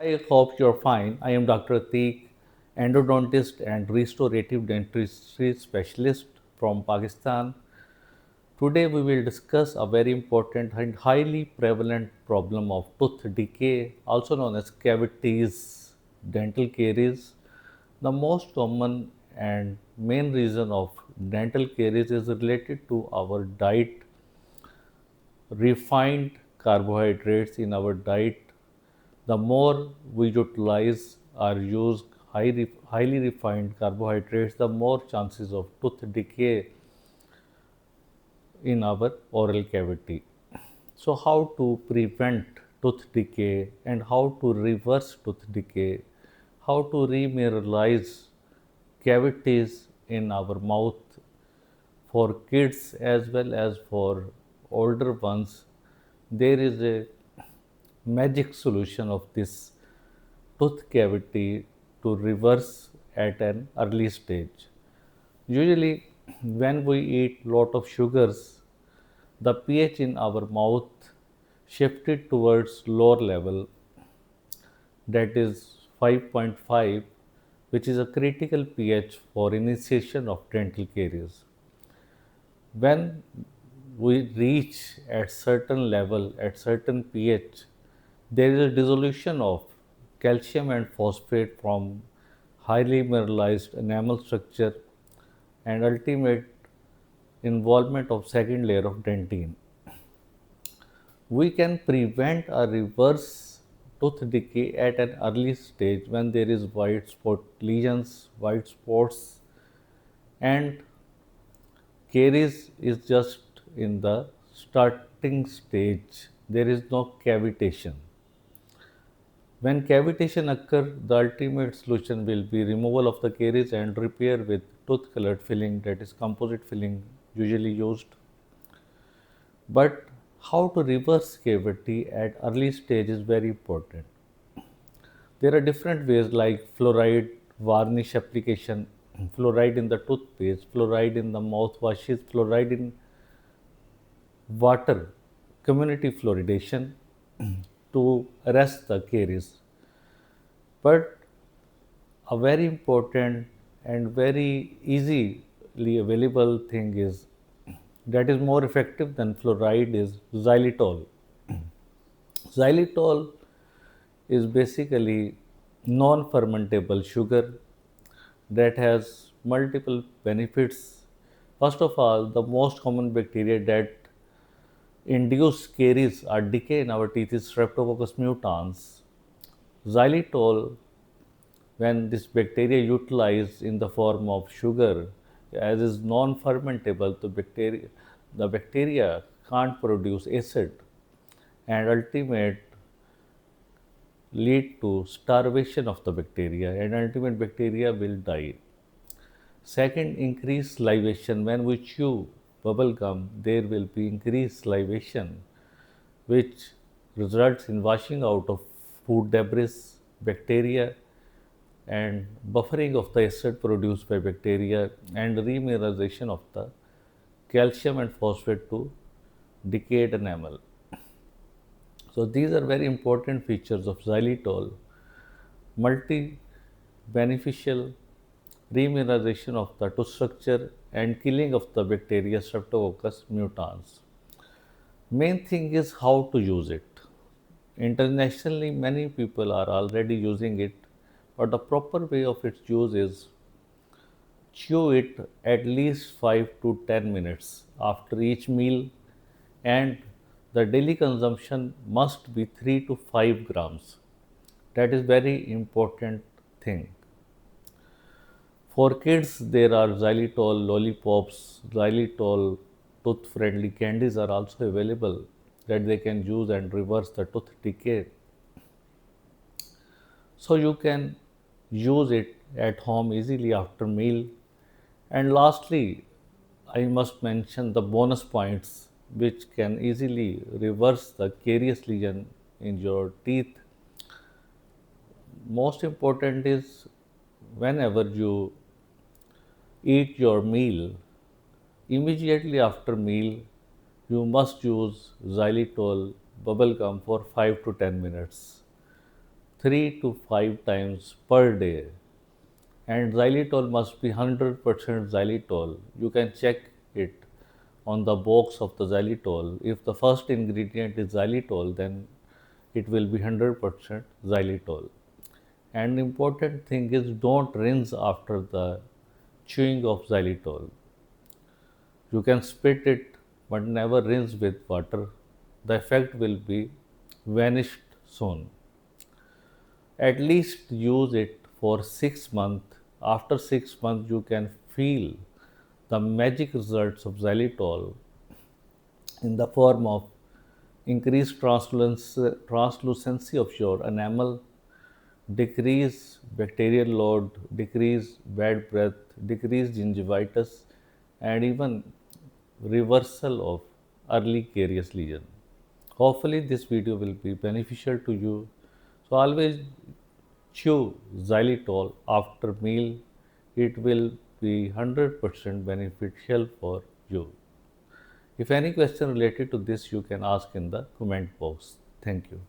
I hope you're fine. I am Dr. Ateeq, endodontist and restorative dentistry specialist from Pakistan. Today we will discuss a very important and highly prevalent problem of tooth decay, also known as cavities, dental caries. The most common and main reason of dental caries is related to our diet, refined carbohydrates in our diet. The more we utilize or use highly refined carbohydrates, the more chances of tooth decay in our oral cavity. So, how to prevent tooth decay and how to reverse tooth decay, how to remineralize cavities in our mouth for kids as well as for older ones. There is a magic solution of this tooth cavity to reverse at an early stage. Usually, when we eat lot of sugars, the pH in our mouth shifted towards lower level, that is 5.5, which is a critical pH for initiation of dental caries. When we reach at certain level, at certain pH, there is a dissolution of calcium and phosphate from highly mineralized enamel structure and ultimate involvement of second layer of dentine. We can prevent or reverse tooth decay at an early stage when there is white spot lesions, white spots, and caries is just in the starting stage. There is no cavitation. When cavitation occurs, the ultimate solution will be removal of the caries and repair with tooth colored filling, that is composite filling usually used. But how to reverse cavity at early stage is very important. There are different ways like fluoride varnish application, fluoride in the toothpaste, fluoride in the mouthwashes, fluoride in water, community fluoridation to arrest the caries. But a very important and very easily available thing is that is more effective than fluoride is xylitol. Xylitol is basically non-fermentable sugar that has multiple benefits. First of all, the most common bacteria that induce caries or decay in our teeth is Streptococcus mutans. Xylitol, when this bacteria utilized in the form of sugar, as is non-fermentable, the bacteria can't produce acid and ultimate lead to starvation of the bacteria and ultimate bacteria will die. Second, increased salivation. When we chew bubble gum, there will be increased salivation, which results in washing out of food debris, bacteria, and buffering of the acid produced by bacteria and remineralization of the calcium and phosphate to decayed enamel. So these are very important features of xylitol, multi beneficial remineralization of the tooth structure and killing of the bacteria Streptococcus mutans. Main thing is how to use it. Internationally, many people are already using it, but the proper way of its use is chew it at least 5 to 10 minutes after each meal, and the daily consumption must be 3 to 5 grams. That is very important thing. For kids, there are xylitol lollipops, xylitol tooth friendly candies are also available that they can use and reverse the tooth decay. So you can use it at home easily after meal. And lastly, I must mention the bonus points which can easily reverse the carious lesion in your teeth. Most important is whenever you eat your meal, immediately after meal, you must use xylitol bubble gum for 5 to 10 minutes. 3 to 5 times per day. And xylitol must be 100% xylitol. You can check it on the box of the xylitol. If the first ingredient is xylitol, then it will be 100% xylitol. And important thing is don't rinse after the chewing of xylitol. You can spit it but never rinse with water. The effect will be vanished soon. At least use it for 6 months. After 6 months, you can feel the magic results of xylitol in the form of increased translucency of your enamel, decrease bacterial load, decrease bad breath, decrease gingivitis, and even reversal of early carious lesion. Hopefully, this video will be beneficial to you. So, always chew xylitol after meal. It will be 100% beneficial for you. If any question related to this, you can ask in the comment box. Thank you.